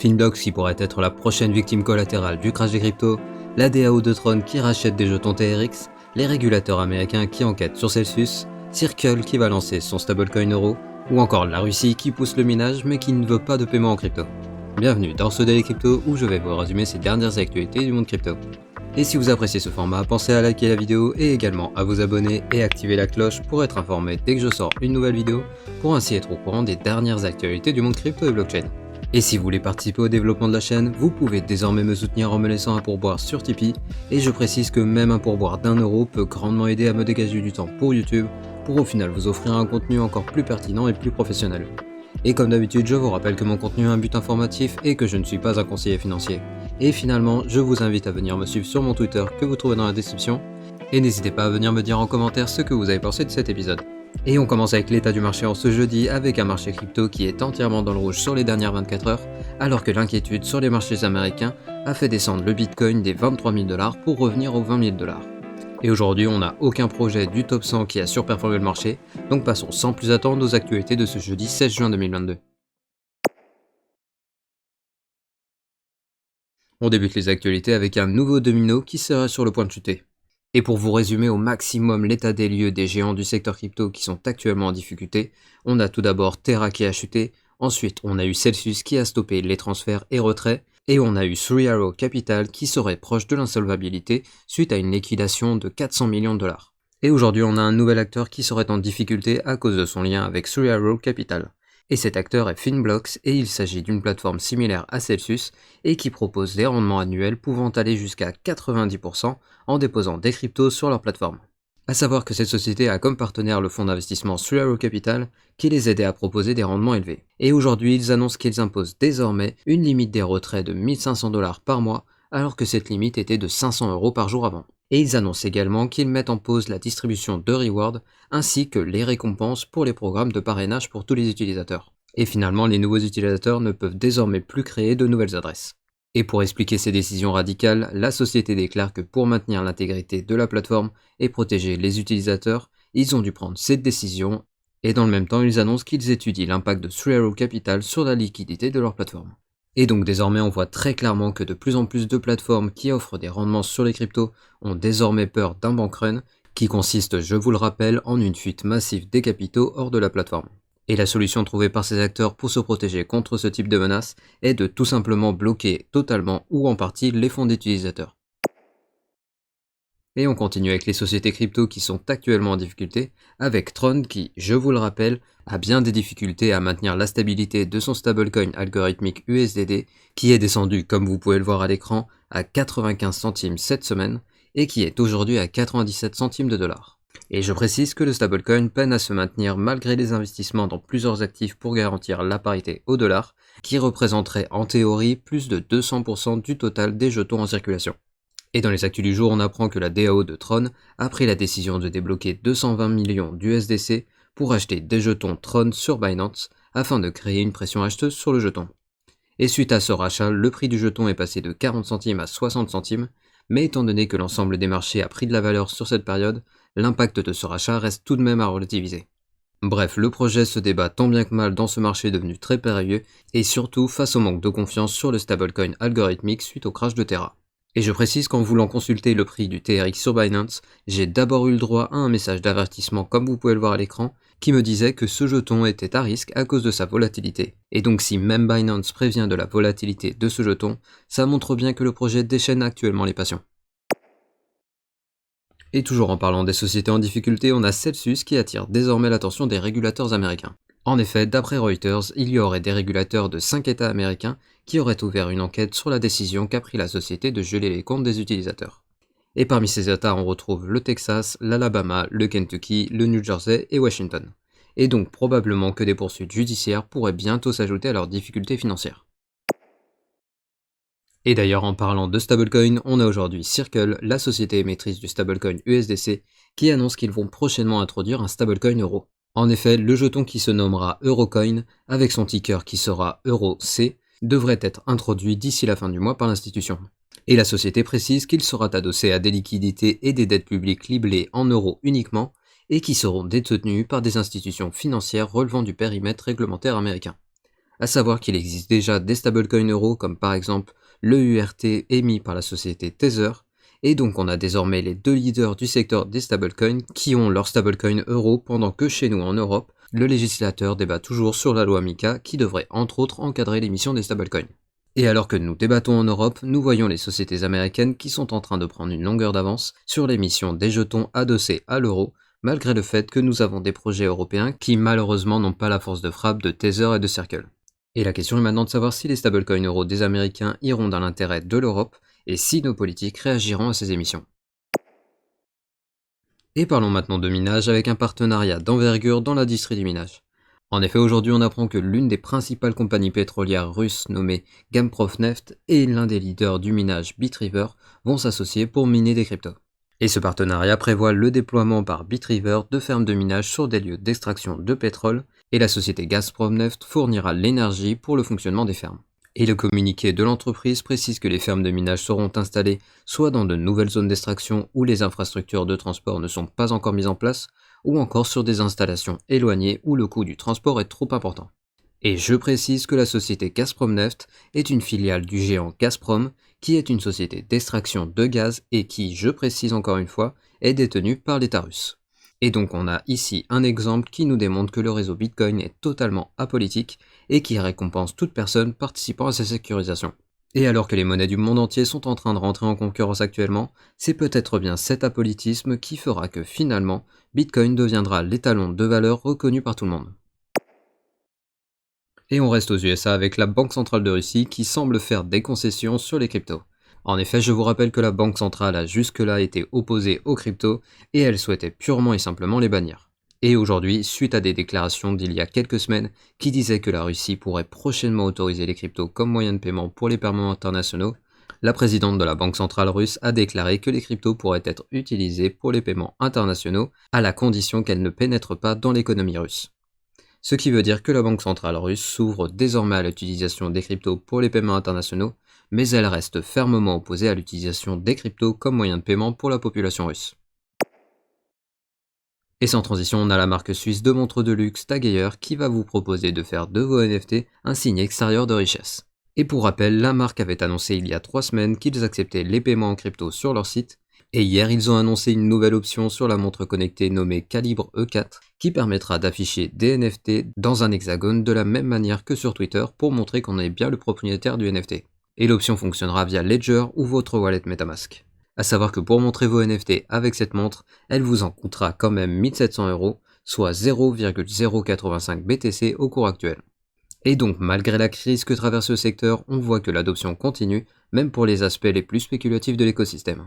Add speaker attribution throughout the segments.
Speaker 1: Finblox qui pourrait être la prochaine victime collatérale du crash des cryptos, la DAO de Tron qui rachète des jetons TRX, les régulateurs américains qui enquêtent sur Celsius, Circle qui va lancer son stablecoin euro, ou encore la Russie qui pousse le minage mais qui ne veut pas de paiement en crypto. Bienvenue dans ce Daily Crypto où je vais vous résumer ces dernières actualités du monde crypto. Et si vous appréciez ce format, pensez à liker la vidéo et également à vous abonner et activer la cloche pour être informé dès que je sors une nouvelle vidéo, pour ainsi être au courant des dernières actualités du monde crypto et blockchain. Et si vous voulez participer au développement de la chaîne, vous pouvez désormais me soutenir en me laissant un pourboire sur Tipeee, et je précise que même un pourboire d'1€ peut grandement aider à me dégager du temps pour YouTube, pour au final vous offrir un contenu encore plus pertinent et plus professionnel. Et comme d'habitude, je vous rappelle que mon contenu a un but informatif et que je ne suis pas un conseiller financier. Et finalement, je vous invite à venir me suivre sur mon Twitter que vous trouvez dans la description, et n'hésitez pas à venir me dire en commentaire ce que vous avez pensé de cet épisode. Et on commence avec l'état du marché en ce jeudi avec un marché crypto qui est entièrement dans le rouge sur les dernières 24 heures, alors que l'inquiétude sur les marchés américains a fait descendre le Bitcoin des 23 000 $ pour revenir aux 20 000 $. Et aujourd'hui, on n'a aucun projet du top 100 qui a surperformé le marché, donc passons sans plus attendre aux actualités de ce jeudi 16 juin 2022. On débute les actualités avec un nouveau domino qui serait sur le point de chuter. Et pour vous résumer au maximum l'état des lieux des géants du secteur crypto qui sont actuellement en difficulté, on a tout d'abord Terra qui a chuté, ensuite on a eu Celsius qui a stoppé les transferts et retraits, et on a eu Three Arrows Capital qui serait proche de l'insolvabilité suite à une liquidation de 400 millions de $. Et aujourd'hui on a un nouvel acteur qui serait en difficulté à cause de son lien avec Three Arrows Capital. Et cet acteur est Finblox et il s'agit d'une plateforme similaire à Celsius et qui propose des rendements annuels pouvant aller jusqu'à 90% en déposant des cryptos sur leur plateforme. A savoir que cette société a comme partenaire le fonds d'investissement Three Arrows Capital qui les aidait à proposer des rendements élevés. Et aujourd'hui ils annoncent qu'ils imposent désormais une limite des retraits de 1500 $ par mois alors que cette limite était de 500 € par jour avant. Et ils annoncent également qu'ils mettent en pause la distribution de rewards ainsi que les récompenses pour les programmes de parrainage pour tous les utilisateurs. Et finalement, les nouveaux utilisateurs ne peuvent désormais plus créer de nouvelles adresses. Et pour expliquer ces décisions radicales, la société déclare que pour maintenir l'intégrité de la plateforme et protéger les utilisateurs, ils ont dû prendre cette décision et dans le même temps, ils annoncent qu'ils étudient l'impact de Three Arrows Capital sur la liquidité de leur plateforme. Et donc désormais on voit très clairement que de plus en plus de plateformes qui offrent des rendements sur les cryptos ont désormais peur d'un bank run qui consiste, je vous le rappelle, en une fuite massive des capitaux hors de la plateforme. Et la solution trouvée par ces acteurs pour se protéger contre ce type de menace est de tout simplement bloquer totalement ou en partie les fonds d'utilisateurs. Et on continue avec les sociétés crypto qui sont actuellement en difficulté, avec Tron qui, je vous le rappelle, a bien des difficultés à maintenir la stabilité de son stablecoin algorithmique USDD, qui est descendu, comme vous pouvez le voir à l'écran, à 95 centimes cette semaine, et qui est aujourd'hui à 97 centimes de dollars. Et je précise que le stablecoin peine à se maintenir malgré les investissements dans plusieurs actifs pour garantir la parité au dollar, qui représenterait en théorie plus de 200% du total des jetons en circulation. Et dans les actus du jour, on apprend que la DAO de Tron a pris la décision de débloquer 220 millions d'USDC pour acheter des jetons Tron sur Binance afin de créer une pression acheteuse sur le jeton. Et suite à ce rachat, le prix du jeton est passé de 40 centimes à 60 centimes, mais étant donné que l'ensemble des marchés a pris de la valeur sur cette période, l'impact de ce rachat reste tout de même à relativiser. Bref, le projet se débat tant bien que mal dans ce marché devenu très périlleux et surtout face au manque de confiance sur le stablecoin algorithmique suite au crash de Terra. Et je précise qu'en voulant consulter le prix du TRX sur Binance, j'ai d'abord eu le droit à un message d'avertissement comme vous pouvez le voir à l'écran, qui me disait que ce jeton était à risque à cause de sa volatilité. Et donc si même Binance prévient de la volatilité de ce jeton, ça montre bien que le projet déchaîne actuellement les passions. Et toujours en parlant des sociétés en difficulté, on a Celsius qui attire désormais l'attention des régulateurs américains. En effet, d'après Reuters, il y aurait des régulateurs de 5 États américains qui auraient ouvert une enquête sur la décision qu'a pris la société de geler les comptes des utilisateurs. Et parmi ces États, on retrouve le Texas, l'Alabama, le Kentucky, le New Jersey et Washington. Et donc probablement que des poursuites judiciaires pourraient bientôt s'ajouter à leurs difficultés financières. Et d'ailleurs, en parlant de stablecoin, on a aujourd'hui Circle, la société émettrice du stablecoin USDC, qui annonce qu'ils vont prochainement introduire un stablecoin euro. En effet, le jeton qui se nommera Eurocoin, avec son ticker qui sera EUROC, devrait être introduit d'ici la fin du mois par l'institution. Et la société précise qu'il sera adossé à des liquidités et des dettes publiques libellées en euros uniquement, et qui seront détenues par des institutions financières relevant du périmètre réglementaire américain. à savoir qu'il existe déjà des stablecoins euros comme par exemple le URT émis par la société Tether, et donc on a désormais les deux leaders du secteur des stablecoins qui ont leur stablecoin euro pendant que chez nous en Europe, le législateur débat toujours sur la loi MiCA qui devrait entre autres encadrer l'émission des stablecoins. Et alors que nous débattons en Europe, nous voyons les sociétés américaines qui sont en train de prendre une longueur d'avance sur l'émission des jetons adossés à l'euro, malgré le fait que nous avons des projets européens qui malheureusement n'ont pas la force de frappe de Tether et de Circle. Et la question est maintenant de savoir si les stablecoins euros des Américains iront dans l'intérêt de l'Europe et si nos politiques réagiront à ces émissions. Et parlons maintenant de minage avec un partenariat d'envergure dans l'industrie du minage. En effet, aujourd'hui on apprend que l'une des principales compagnies pétrolières russes nommée Gazpromneft et l'un des leaders du minage Bitriver vont s'associer pour miner des cryptos. Et ce partenariat prévoit le déploiement par Bitriver de fermes de minage sur des lieux d'extraction de pétrole, et la société Gazpromneft fournira l'énergie pour le fonctionnement des fermes. Et le communiqué de l'entreprise précise que les fermes de minage seront installées soit dans de nouvelles zones d'extraction où les infrastructures de transport ne sont pas encore mises en place, ou encore sur des installations éloignées où le coût du transport est trop important. Et je précise que la société Gazpromneft est une filiale du géant Gazprom, qui est une société d'extraction de gaz et qui, je précise encore une fois, est détenue par l'État russe. Et donc on a ici un exemple qui nous démontre que le réseau Bitcoin est totalement apolitique et qui récompense toute personne participant à sa sécurisation. Et alors que les monnaies du monde entier sont en train de rentrer en concurrence actuellement, c'est peut-être bien cet apolitisme qui fera que finalement, Bitcoin deviendra l'étalon de valeur reconnu par tout le monde. Et on reste aux USA avec la Banque Centrale de Russie qui semble faire des concessions sur les cryptos. En effet, je vous rappelle que la Banque Centrale a jusque-là été opposée aux cryptos et elle souhaitait purement et simplement les bannir. Et aujourd'hui, suite à des déclarations d'il y a quelques semaines qui disaient que la Russie pourrait prochainement autoriser les cryptos comme moyen de paiement pour les paiements internationaux, la présidente de la Banque Centrale russe a déclaré que les cryptos pourraient être utilisés pour les paiements internationaux à la condition qu'elles ne pénètrent pas dans l'économie russe. Ce qui veut dire que la Banque Centrale russe s'ouvre désormais à l'utilisation des cryptos pour les paiements internationaux, mais elle reste fermement opposée à l'utilisation des cryptos comme moyen de paiement pour la population russe. Et sans transition, on a la marque suisse de montres de luxe Tag Heuer qui va vous proposer de faire de vos NFT un signe extérieur de richesse. Et pour rappel, la marque avait annoncé il y a 3 semaines qu'ils acceptaient les paiements en crypto sur leur site, et hier ils ont annoncé une nouvelle option sur la montre connectée nommée Calibre E4 qui permettra d'afficher des NFT dans un hexagone de la même manière que sur Twitter pour montrer qu'on est bien le propriétaire du NFT. Et l'option fonctionnera via Ledger ou votre wallet MetaMask. A savoir que pour montrer vos NFT avec cette montre, elle vous en coûtera quand même 1700 €, soit 0,085 BTC au cours actuel. Et donc malgré la crise que traverse le secteur, on voit que l'adoption continue, même pour les aspects les plus spéculatifs de l'écosystème.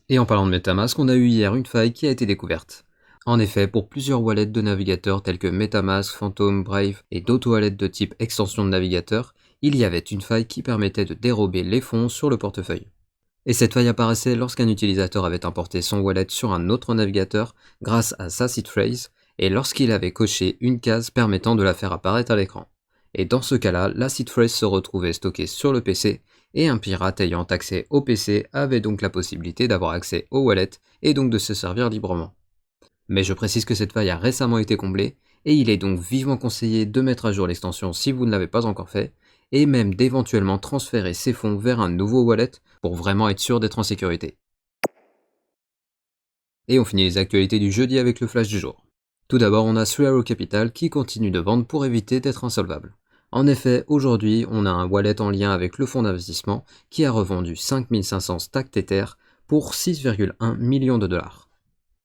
Speaker 1: Et en parlant de MetaMask, on a eu hier une faille qui a été découverte. En effet, pour plusieurs wallets de navigateurs tels que MetaMask, Phantom, Brave et d'autres wallets de type extension de navigateur, il y avait une faille qui permettait de dérober les fonds sur le portefeuille. Et cette faille apparaissait lorsqu'un utilisateur avait importé son wallet sur un autre navigateur grâce à sa seed phrase et lorsqu'il avait coché une case permettant de la faire apparaître à l'écran. Et dans ce cas-là, la seed phrase se retrouvait stockée sur le PC et un pirate ayant accès au PC avait donc la possibilité d'avoir accès au wallet et donc de se servir librement. Mais je précise que cette faille a récemment été comblée et il est donc vivement conseillé de mettre à jour l'extension si vous ne l'avez pas encore fait et même d'éventuellement transférer ces fonds vers un nouveau wallet pour vraiment être sûr d'être en sécurité. Et on finit les actualités du jeudi avec le flash du jour. Tout d'abord, on a 3 Arrows Capital qui continue de vendre pour éviter d'être insolvable. En effet, aujourd'hui, on a un wallet en lien avec le fonds d'investissement qui a revendu 5500 stacks Tether pour 6,1 millions de dollars.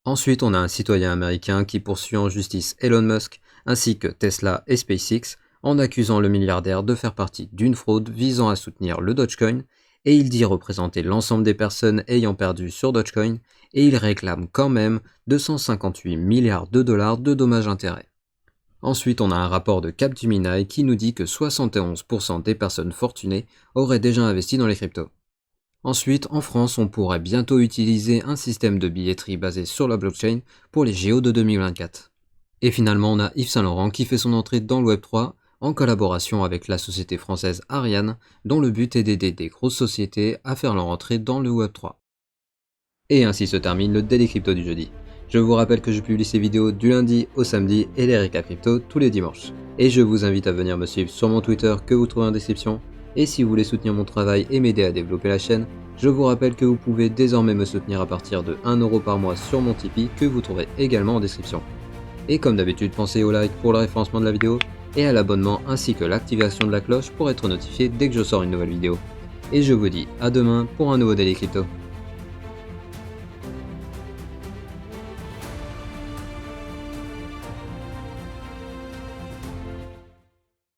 Speaker 1: Ensuite, on a un citoyen américain qui poursuit en justice Elon Musk ainsi que Tesla et SpaceX en accusant le milliardaire de faire partie d'une fraude visant à soutenir le Dogecoin, et il dit représenter l'ensemble des personnes ayant perdu sur Dogecoin, et il réclame quand même 258 milliards de dollars de dommages-intérêts. Ensuite, on a un rapport de Capgemini qui nous dit que 71% des personnes fortunées auraient déjà investi dans les cryptos. Ensuite, en France, on pourrait bientôt utiliser un système de billetterie basé sur la blockchain pour les JO de 2024. Et finalement, on a Yves Saint Laurent qui fait son entrée dans le Web3 en collaboration avec la société française Ariane, dont le but est d'aider des grosses sociétés à faire leur entrée dans le Web3. Et ainsi se termine le Daily Crypto du jeudi. Je vous rappelle que je publie ces vidéos du lundi au samedi et les récaps crypto tous les dimanches. Et je vous invite à venir me suivre sur mon Twitter que vous trouvez en description. Et si vous voulez soutenir mon travail et m'aider à développer la chaîne, je vous rappelle que vous pouvez désormais me soutenir à partir de 1 € par mois sur mon Tipeee que vous trouverez également en description. Et comme d'habitude, pensez au like pour le référencement de la vidéo et à l'abonnement ainsi que l'activation de la cloche pour être notifié dès que je sors une nouvelle vidéo. Et je vous dis à demain pour un nouveau Daily Crypto.